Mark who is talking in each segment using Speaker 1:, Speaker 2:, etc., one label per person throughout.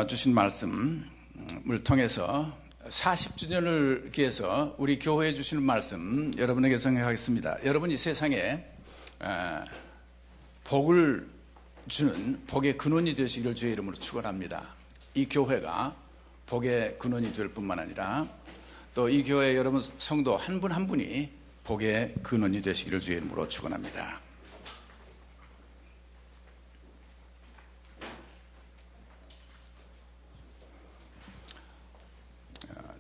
Speaker 1: 주신 말씀을 통해서 40주년을 기해서 우리 교회에 주시는 말씀 여러분에게 전하겠습니다. 여러분이 세상에 복을 주는 복의 근원이 되시기를 주의 이름으로 축원합니다. 이 교회가 복의 근원이 될 뿐만 아니라 또 이 교회 여러분 성도 한 분 한 분이 복의 근원이 되시기를 주의 이름으로 축원합니다.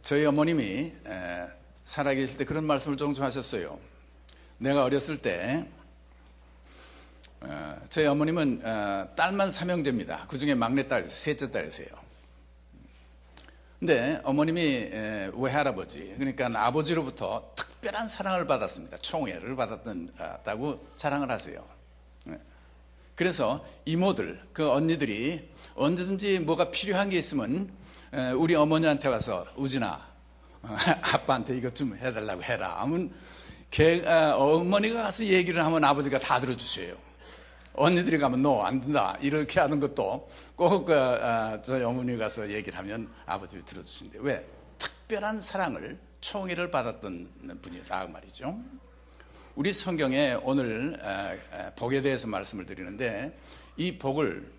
Speaker 1: 저희 어머님이 살아계실 때 그런 말씀을 종종 하셨어요. 내가 어렸을 때 저희 어머님은 딸만 3형제입니다. 그 중에 막내딸, 셋째 딸이세요. 근데 어머님이 외할아버지, 그러니까 아버지로부터 특별한 사랑을 받았습니다. 총애를 받았다고 자랑을 하세요. 그래서 이모들, 그 언니들이 언제든지 뭐가 필요한 게 있으면 우리 어머니한테 와서 우진아, 아빠한테 이것 좀 해달라고 해라 하면 어머니가 가서 얘기를 하면 아버지가 다 들어주세요. 언니들이 가면 너 안 된다 이렇게 하는 것도 꼭 저희 어머니가 가서 얘기를 하면 아버지가 들어주신대. 왜? 특별한 사랑을, 총애를 받았던 분이다 그 말이죠. 우리 성경에 오늘 복에 대해서 말씀을 드리는데, 이 복을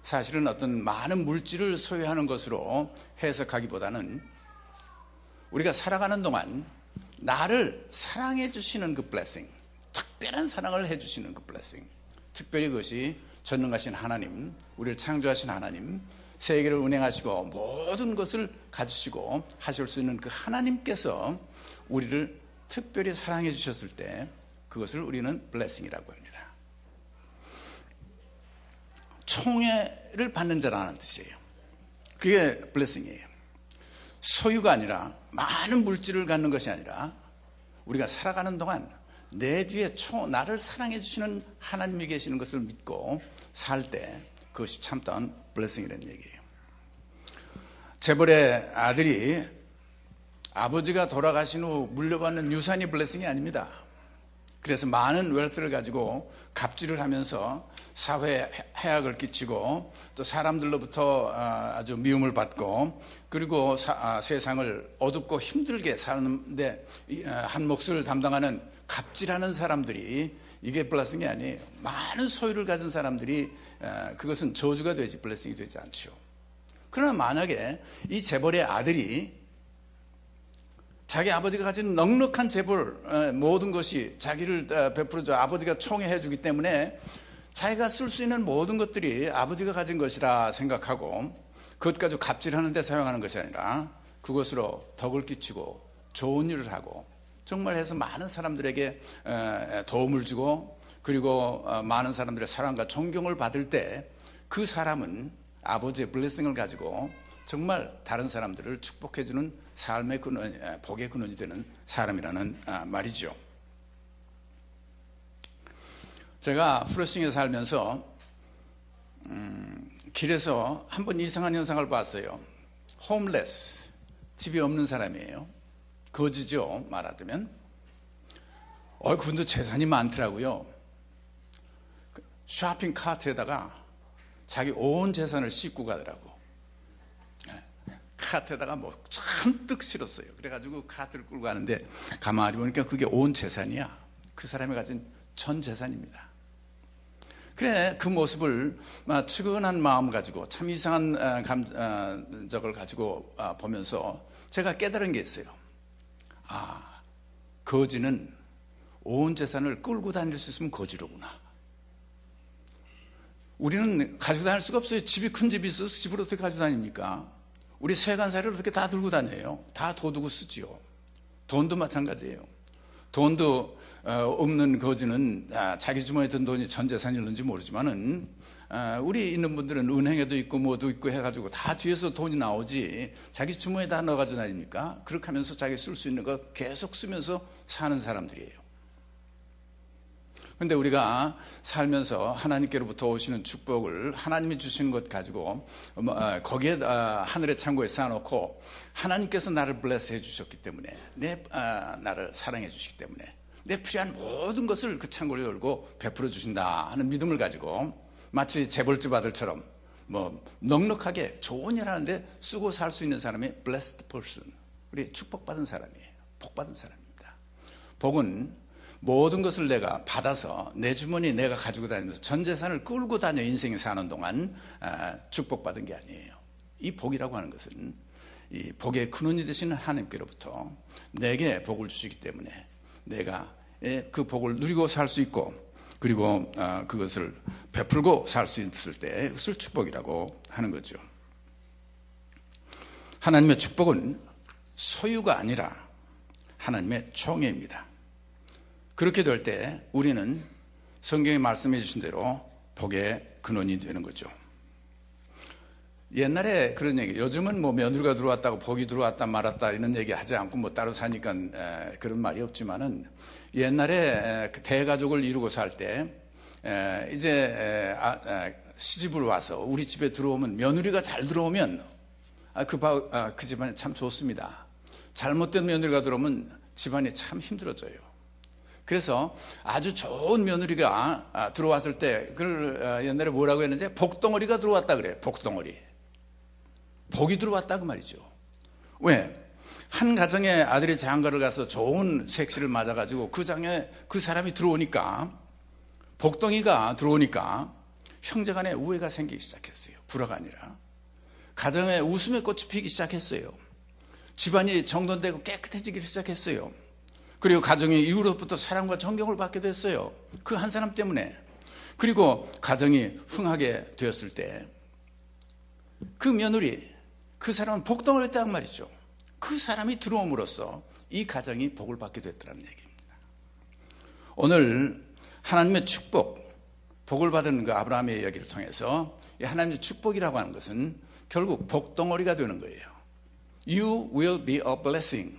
Speaker 1: 사실은 어떤 많은 물질을 소유하는 것으로 해석하기보다는 우리가 살아가는 동안 나를 사랑해 주시는 그 블레싱, 특별한 사랑을 해 주시는 그 블레싱, 특별히 그것이 전능하신 하나님, 우리를 창조하신 하나님, 세계를 운행하시고 모든 것을 가지시고 하실 수 있는 그 하나님께서 우리를 특별히 사랑해 주셨을 때 그것을 우리는 블레싱이라고 합니다. 총애를 받는 자라는 뜻이에요. 그게 블레싱이에요. 소유가 아니라, 많은 물질을 갖는 것이 아니라 우리가 살아가는 동안 내 뒤에 나를 사랑해 주시는 하나님이 계시는 것을 믿고 살 때 그것이 참다운 블레싱이라는 얘기예요. 재벌의 아들이 아버지가 돌아가신 후 물려받는 유산이 블레싱이 아닙니다. 그래서 많은 웰트를 가지고 갑질을 하면서 사회에 해악을 끼치고 또 사람들로부터 아주 미움을 받고, 그리고 세상을 어둡고 힘들게 사는데 한 몫을 담당하는 갑질하는 사람들이, 이게 블레싱이 아니에요. 많은 소유를 가진 사람들이 그것은 저주가 되지 블레싱이 되지 않죠. 그러나 만약에 이 재벌의 아들이 자기 아버지가 가진 넉넉한 재벌, 모든 것이 자기를 베풀어줘, 아버지가 총애해 주기 때문에 자기가 쓸 수 있는 모든 것들이 아버지가 가진 것이라 생각하고 그것 가지고 갑질하는 데 사용하는 것이 아니라 그것으로 덕을 끼치고 좋은 일을 하고 정말 해서 많은 사람들에게 도움을 주고, 그리고 많은 사람들의 사랑과 존경을 받을 때 그 사람은 아버지의 블레싱을 가지고 정말 다른 사람들을 축복해주는 삶의 근원, 복의 근원이 되는 사람이라는 말이죠. 제가 프로싱에 살면서 길에서 한 번 이상한 현상을 봤어요. 홈레스, 집이 없는 사람이에요. 거지죠, 말하자면. 근데 재산이 많더라고요. 쇼핑 카트에다가 자기 온 재산을 싣고 가더라고. 카트에다가 뭐 잔뜩 실었어요. 그래가지고 카트를 끌고 가는데 가만히 보니까 그게 온 재산이야. 그 사람이 가진 전 재산입니다. 그래, 그 모습을 측은한 마음 가지고 참 이상한 감정을 가지고 보면서 제가 깨달은 게 있어요. 거지는 온 재산을 끌고 다닐 수 있으면 거지로구나. 우리는 가지고 다닐 수가 없어요. 집이 큰 집이 있어서 집을 어떻게 가지고 다닙니까? 우리 세간살이를 어떻게 다 들고 다녀요? 다 도두고 쓰지요. 돈도 마찬가지예요. 돈도 없는 거지는 자기 주머니에 든 돈이 전 재산이었는지 모르지만은 우리 있는 분들은 은행에도 있고 뭐도 있고 해가지고 다 뒤에서 돈이 나오지 자기 주머니에 다 넣어가지고 다닙니까? 그렇게 하면서 자기 쓸 수 있는 거 계속 쓰면서 사는 사람들이에요. 그런데 우리가 살면서 하나님께로부터 오시는 축복을 하나님이 주신 것 가지고 거기에 하늘의 창고에 쌓아놓고 하나님께서 나를 블레스해 주셨기 때문에, 나를 사랑해 주시기 때문에 내 필요한 모든 것을 그 창고를 열고 베풀어 주신다 하는 믿음을 가지고 마치 재벌집 아들처럼 뭐 넉넉하게 좋은 일 하는데 쓰고 살 수 있는 사람이 blessed person, 우리 축복받은 사람이에요. 복받은 사람입니다. 복은 모든 것을 내가 받아서 내 주머니에 내가 가지고 다니면서 전 재산을 끌고 다녀 인생에 사는 동안 축복받은 게 아니에요. 이 복이라고 하는 것은 이 복의 근원이 되시는 하나님께로부터 내게 복을 주시기 때문에 내가 그 복을 누리고 살 수 있고, 그리고 그것을 베풀고 살 수 있을 때 그것을 축복이라고 하는 거죠. 하나님의 축복은 소유가 아니라 하나님의 총애입니다. 그렇게 될 때 우리는 성경에 말씀해 주신 대로 복의 근원이 되는 거죠. 옛날에 그런 얘기, 요즘은 뭐 며느리가 들어왔다고 복이 들어왔다 말았다 이런 얘기 하지 않고 뭐 따로 사니까 그런 말이 없지만은, 옛날에 대가족을 이루고 살 때 이제 시집을 와서 우리 집에 들어오면, 며느리가 잘 들어오면 그 집안이 참 좋습니다. 잘못된 며느리가 들어오면 집안이 참 힘들어져요. 그래서 아주 좋은 며느리가 들어왔을 때 그걸 옛날에 뭐라고 했는지, 복덩어리가 들어왔다 그래요. 복덩어리. 복이 들어왔다 그 말이죠. 왜? 한 가정에 아들이 장가를 가서 좋은 색시를 맞아가지고 그 장에 그 사람이 들어오니까, 복덩이가 들어오니까 형제간에 우애가 생기기 시작했어요. 불화가 아니라 가정에 웃음의 꽃이 피기 시작했어요. 집안이 정돈되고 깨끗해지기 시작했어요. 그리고 가정이 이후로부터 사랑과 존경을 받게 됐어요. 그 한 사람 때문에. 그리고 가정이 흥하게 되었을 때 그 며느리, 그 사람은 복덩어리였다는 말이죠. 그 사람이 들어옴으로써 이 가정이 복을 받게 됐다는 얘기입니다. 오늘 하나님의 축복, 복을 받은 그 아브라함의 이야기를 통해서 이 하나님의 축복이라고 하는 것은 결국 복덩어리가 되는 거예요. You will be a blessing.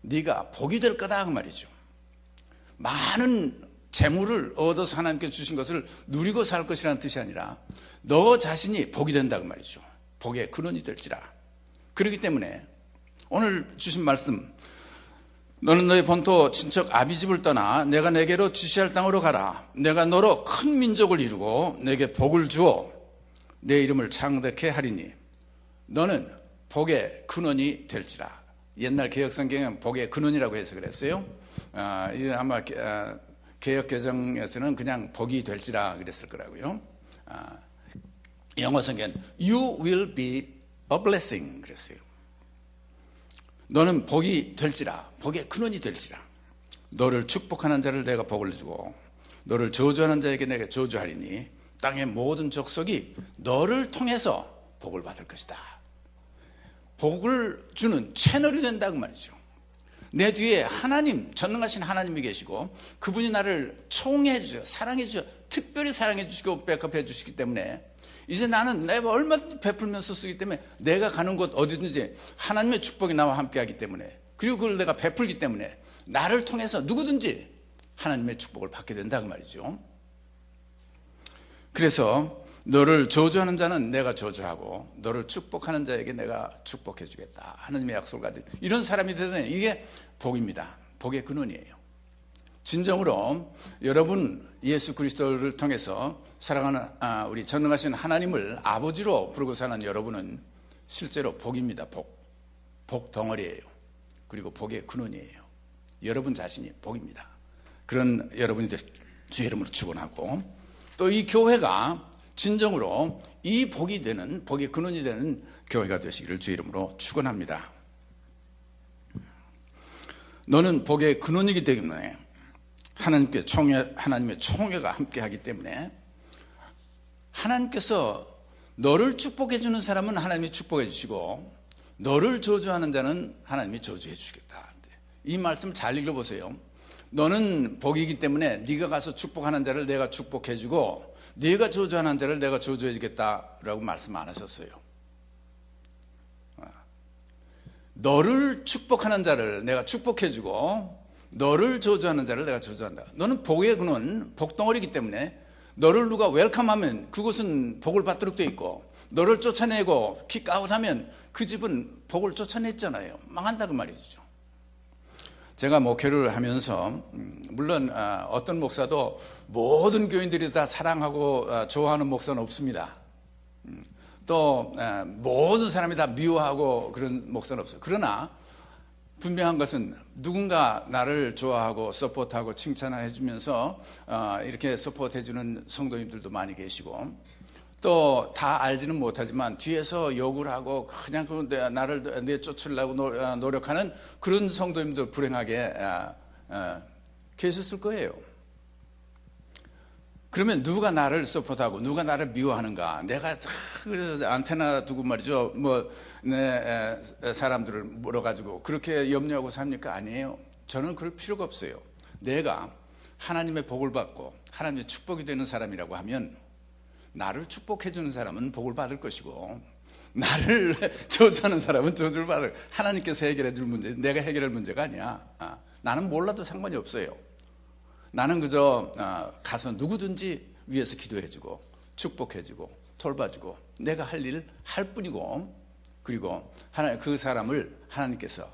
Speaker 1: 네가 복이 될 거다 그 말이죠. 많은 재물을 얻어서 하나님께 주신 것을 누리고 살 것이라는 뜻이 아니라 너 자신이 복이 된다 그 말이죠. 복의 근원이 될지라. 그렇기 때문에 오늘 주신 말씀, 너는 너의 본토 친척 아비집을 떠나 내가 내게로 지시할 땅으로 가라. 내가 너로 큰 민족을 이루고 내게 복을 주어 내 이름을 창대케 하리니 너는 복의 근원이 될지라. 옛날 개혁성경은 복의 근원이라고 해서 그랬어요. 이제 아마 개혁개정에서는 그냥 복이 될지라 그랬을 거라고요. 영어 성경은 You will be a blessing 그랬어요. 너는 복이 될지라, 복의 근원이 될지라. 너를 축복하는 자를 내가 복을 주고 너를 저주하는 자에게 내가 저주하리니 땅의 모든 족속이 너를 통해서 복을 받을 것이다. 복을 주는 채널이 된다 그 말이죠. 내 뒤에 하나님, 전능하신 하나님이 계시고 그분이 나를 총애해 주세요. 사랑해 주세요. 특별히 사랑해 주시고 백업해 주시기 때문에 이제 나는 내가 얼마든지 베풀면서 쓰기 때문에 내가 가는 곳 어디든지 하나님의 축복이 나와 함께하기 때문에, 그리고 그걸 내가 베풀기 때문에 나를 통해서 누구든지 하나님의 축복을 받게 된다 그 말이죠. 그래서 너를 저주하는 자는 내가 저주하고 너를 축복하는 자에게 내가 축복해 주겠다. 하나님의 약속을 가진 이런 사람이 되는, 이게 복입니다. 복의 근원이에요. 진정으로 여러분 예수 그리스도를 통해서 사랑하는 우리 전능하신 하나님을 아버지로 부르고 사는 여러분은 실제로 복입니다. 복 덩어리예요. 그리고 복의 근원이에요. 여러분 자신이 복입니다. 그런 여러분이 주 이름으로 축원하고, 또 이 교회가 진정으로 이 복이 되는, 복의 근원이 되는 교회가 되시기를 주 이름으로 축원합니다. 너는 복의 근원이기 때문에 하나님의 총애가 함께하기 때문에 하나님께서 너를 축복해 주는 사람은 하나님이 축복해 주시고 너를 저주하는 자는 하나님이 저주해 주시겠다. 이 말씀 잘 읽어보세요. 너는 복이기 때문에 네가 가서 축복하는 자를 내가 축복해 주고 네가 저주하는 자를 내가 저주해 주겠다라고 말씀 안 하셨어요. 너를 축복하는 자를 내가 축복해 주고 너를 저주하는 자를 내가 저주한다. 너는 복의 근원, 복덩어리이기 때문에 너를 누가 웰컴하면 그곳은 복을 받도록 되어 있고, 너를 쫓아내고 킥아웃하면 그 집은 복을 쫓아냈잖아요. 망한다 그 말이죠. 제가 목회를 하면서 물론 어떤 목사도 모든 교인들이 다 사랑하고 좋아하는 목사는 없습니다. 또 모든 사람이 다 미워하고 그런 목사는 없어요. 그러나 분명한 것은 누군가 나를 좋아하고 서포트하고 칭찬해 주면서 이렇게 서포트해 주는 성도님들도 많이 계시고, 또 다 알지는 못하지만 뒤에서 욕을 하고 그냥 나를 내쫓으려고 노력하는 그런 성도님들 불행하게 계셨을 거예요. 그러면 누가 나를 서포트하고 누가 나를 미워하는가? 내가 안테나 두고 말이죠. 내 사람들을 물어가지고 그렇게 염려하고 삽니까? 아니에요. 저는 그럴 필요가 없어요. 내가 하나님의 복을 받고 하나님의 축복이 되는 사람이라고 하면 나를 축복해 주는 사람은 복을 받을 것이고, 나를 저주하는 사람은 저주를 받을. 하나님께서 해결해 줄 문제, 내가 해결할 문제가 아니야. 나는 몰라도 상관이 없어요. 나는 그저 가서 누구든지 위해서 기도해주고 축복해주고 돌봐주고 내가 할 일 할 뿐이고, 그리고 그 사람을 하나님께서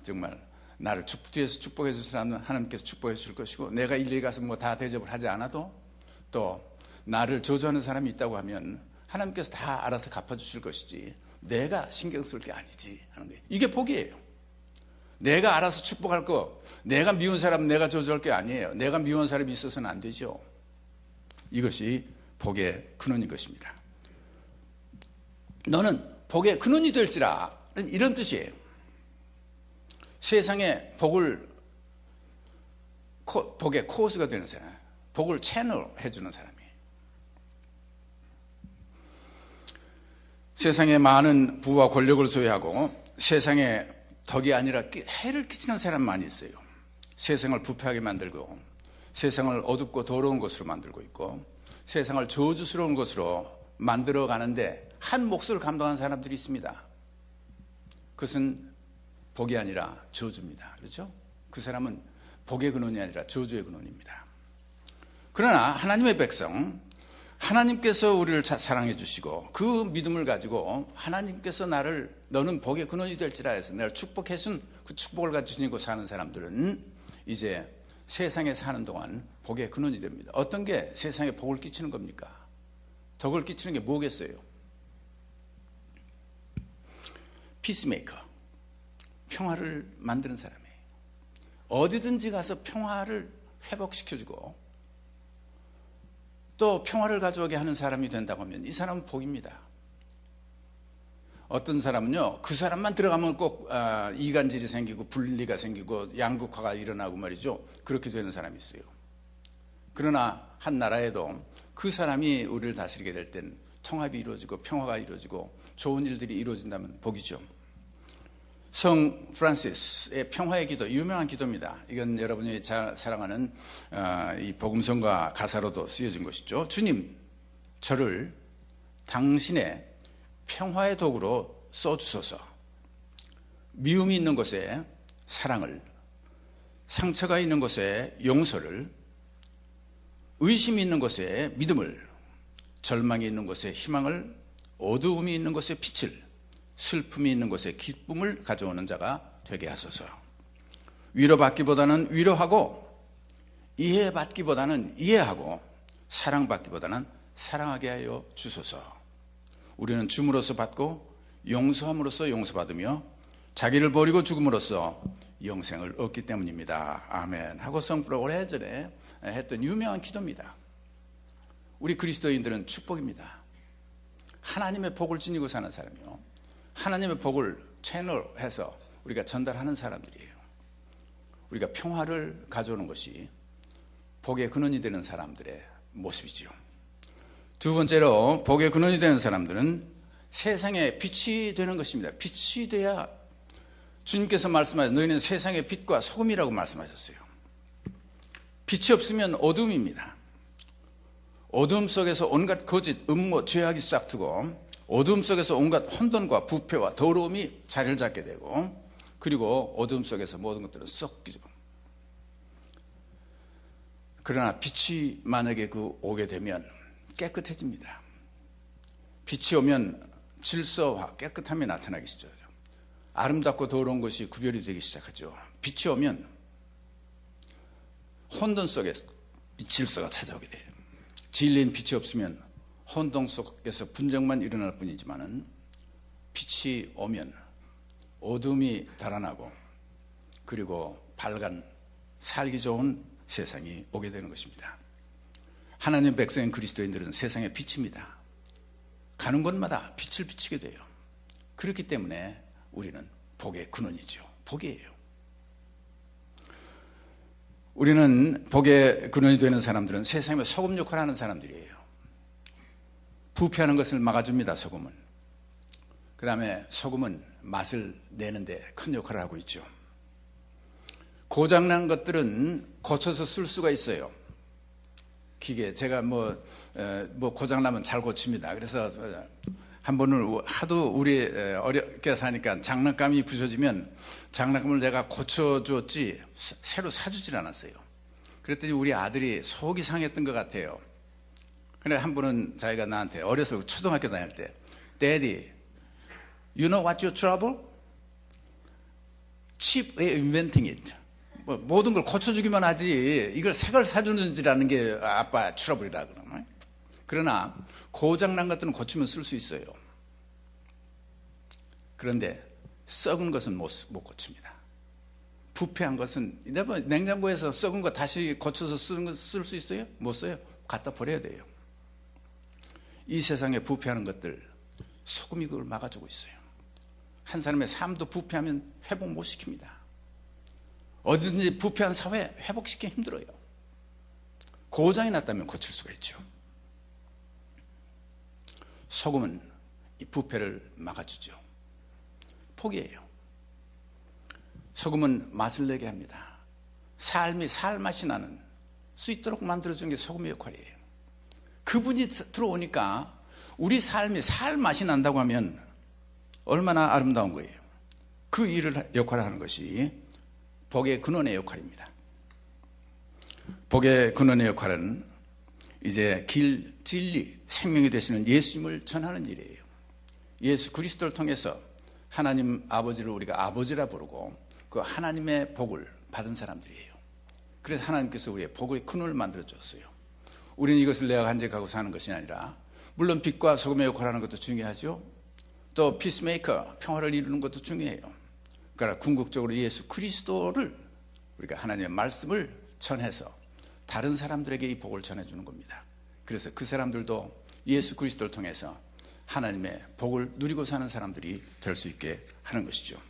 Speaker 1: 정말 나를 뒤에서 축복해 줄 사람은 하나님께서 축복해 줄 것이고, 내가 일일이 가서 뭐 다 대접을 하지 않아도 또 나를 저주하는 사람이 있다고 하면 하나님께서 다 알아서 갚아주실 것이지 내가 신경 쓸 게 아니지 하는 거예요. 이게 복이에요. 내가 알아서 축복할 거, 내가 미운 사람 내가 저주할 게 아니에요. 내가 미운 사람이 있어서는 안 되죠. 이것이 복의 근원인 것입니다. 너는 복의 근원이 될지라, 이런 뜻이에요. 세상에 복의 코스가 되는 사람, 복을 채널해 주는 사람이에요. 세상에 많은 부와 권력을 소유하고 세상에 덕이 아니라 해를 끼치는 사람 많이 있어요. 세상을 부패하게 만들고 세상을 어둡고 더러운 것으로 만들고 있고 세상을 저주스러운 것으로 만들어 가는데 한 몫을 감당하는 사람들이 있습니다. 그것은 복이 아니라 저주입니다. 그렇죠? 그 사람은 복의 근원이 아니라 저주의 근원입니다. 그러나 하나님의 백성, 하나님께서 우리를 사랑해 주시고 그 믿음을 가지고 하나님께서 너는 복의 근원이 될지라 해서 나를 축복해 준 그 축복을 가지고 사는 사람들은 이제 세상에 사는 동안 복의 근원이 됩니다. 어떤 게 세상에 복을 끼치는 겁니까? 덕을 끼치는 게 뭐겠어요? 피스메이커, 평화를 만드는 사람이에요. 어디든지 가서 평화를 회복시켜주고 또 평화를 가져오게 하는 사람이 된다고 하면 이 사람은 복입니다. 어떤 사람은요, 그 사람만 들어가면 꼭 이간질이 생기고 분리가 생기고 양극화가 일어나고 말이죠. 그렇게 되는 사람이 있어요. 그러나 한 나라에도 그 사람이 우리를 다스리게 될 땐 통합이 이루어지고 평화가 이루어지고 좋은 일들이 이루어진다면 복이죠. 성 프란시스의 평화의 기도, 유명한 기도입니다. 이건 여러분이 잘 사랑하는 이 복음성가 가사로도 쓰여진 것이죠. 주님, 저를 당신의 평화의 도구로 써주소서. 미움이 있는 곳에 사랑을, 상처가 있는 곳에 용서를, 의심이 있는 곳에 믿음을, 절망이 있는 곳에 희망을, 어두움이 있는 곳에 빛을, 슬픔이 있는 곳에 기쁨을 가져오는 자가 되게 하소서. 위로받기보다는 위로하고, 이해받기보다는 이해하고, 사랑받기보다는 사랑하게 하여 주소서. 우리는 줌으로써 받고 용서함으로써 용서받으며 자기를 버리고 죽음으로써 영생을 얻기 때문입니다. 아멘. 하고 성프로 오래전에 했던 유명한 기도입니다. 우리 그리스도인들은 축복입니다. 하나님의 복을 지니고 사는 사람이요, 하나님의 복을 채널해서 우리가 전달하는 사람들이에요. 우리가 평화를 가져오는 것이 복의 근원이 되는 사람들의 모습이죠. 두 번째로 복의 근원이 되는 사람들은 세상의 빛이 되는 것입니다. 빛이 돼야, 주님께서 말씀하셨어요. 너희는 세상의 빛과 소금이라고 말씀하셨어요. 빛이 없으면 어둠입니다. 어둠 속에서 온갖 거짓, 음모, 죄악이 싹트고 어둠 속에서 온갖 혼돈과 부패와 더러움이 자리를 잡게 되고, 그리고 어둠 속에서 모든 것들은 썩기죠. 그러나 빛이 만약에 오게 되면 깨끗해집니다. 빛이 오면 질서와 깨끗함이 나타나기 시작하죠. 아름답고 더러운 것이 구별이 되기 시작하죠. 빛이 오면 혼돈 속에 질서가 찾아오게 돼요. 진리인 빛이 없으면 혼동 속에서 분쟁만 일어날 뿐이지만은 빛이 오면 어둠이 달아나고 그리고 밝은 살기 좋은 세상이 오게 되는 것입니다. 하나님 백성인 그리스도인들은 세상의 빛입니다. 가는 곳마다 빛을 비치게 돼요. 그렇기 때문에 우리는 복의 근원이죠. 복이에요. 우리는 복의 근원이 되는 사람들은 세상의 소금 역할을 하는 사람들이에요. 부패하는 것을 막아줍니다. 소금은. 그 다음에 소금은 맛을 내는데 큰 역할을 하고 있죠. 고장난 것들은 고쳐서 쓸 수가 있어요. 기계 제가 뭐 고장나면 잘 고칩니다. 그래서 한 번은 하도 우리 어렵게 사니까 장난감이 부서지면 장난감을 내가 고쳐줬지 새로 사주질 않았어요. 그랬더니 우리 아들이 속이 상했던 것 같아요. 그래 한 번은 자기가 나한테 어려서 초등학교 다닐 때 Daddy, you know what your trouble? Cheap way of inventing it. 모든 걸 고쳐주기만 하지 이걸 새 걸 사주는지라는 게 아빠 트러블이라 그러나. 그러나 고장난 것들은 고치면 쓸 수 있어요. 그런데 썩은 것은 못 고칩니다. 부패한 것은 냉장고에서 썩은 거 다시 고쳐서 쓸 수 있어요? 못 써요. 갖다 버려야 돼요. 이 세상에 부패하는 것들 소금이 그걸 막아주고 있어요. 한 사람의 삶도 부패하면 회복 못 시킵니다. 어디든지 부패한 사회 회복시키기 힘들어요. 고장이 났다면 고칠 수가 있죠. 소금은 이 부패를 막아주죠. 복이에요. 소금은 맛을 내게 합니다. 삶이 살맛이 나는 수 있도록 만들어주는 게 소금의 역할이에요. 그분이 들어오니까 우리 삶이 살맛이 난다고 하면 얼마나 아름다운 거예요. 그 역할을 하는 것이 복의 근원의 역할입니다. 복의 근원의 역할은 이제 길, 진리, 생명이 되시는 예수님을 전하는 일이에요. 예수 그리스도를 통해서 하나님 아버지를 우리가 아버지라 부르고 그 하나님의 복을 받은 사람들이에요. 그래서 하나님께서 우리의 복의 근원을 만들어 줬어요. 우리는 이것을 내가 간직하고 사는 것이 아니라 물론 빛과 소금의 역할을 하는 것도 중요하죠. 또 피스메이커, 평화를 이루는 것도 중요해요. 그러나 궁극적으로 예수 그리스도를 우리가 하나님의 말씀을 전해서 다른 사람들에게 이 복을 전해주는 겁니다. 그래서 그 사람들도 예수 그리스도를 통해서 하나님의 복을 누리고 사는 사람들이 될 수 있게 하는 것이죠.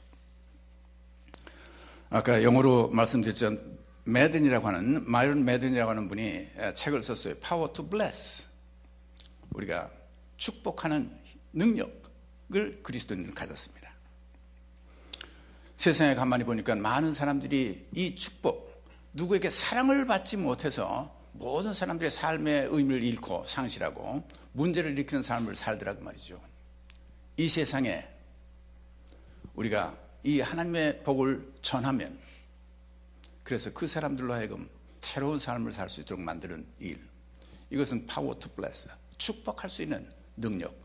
Speaker 1: 아까 영어로 말씀드렸죠. 매든이라고 하는 마이런 매든이라고 하는 분이 책을 썼어요. Power to Bless. 우리가 축복하는 능력을 그리스도인들은 가졌습니다. 세상에 가만히 보니까 많은 사람들이 이 축복, 누구에게 사랑을 받지 못해서 모든 사람들의 삶의 의미를 잃고 상실하고 문제를 일으키는 삶을 살더라고 말이죠. 이 세상에 우리가 이 하나님의 복을 전하면 그래서 그 사람들로 하여금 새로운 삶을 살 수 있도록 만드는 일, 이것은 Power to Bless, 축복할 수 있는 능력,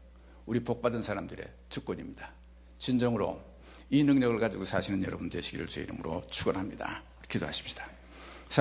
Speaker 1: 우리 복받은 사람들의 특권입니다. 진정으로 이 능력을 가지고 사시는 여러분 되시기를 주의 이름으로 축원합니다. 기도하십시다.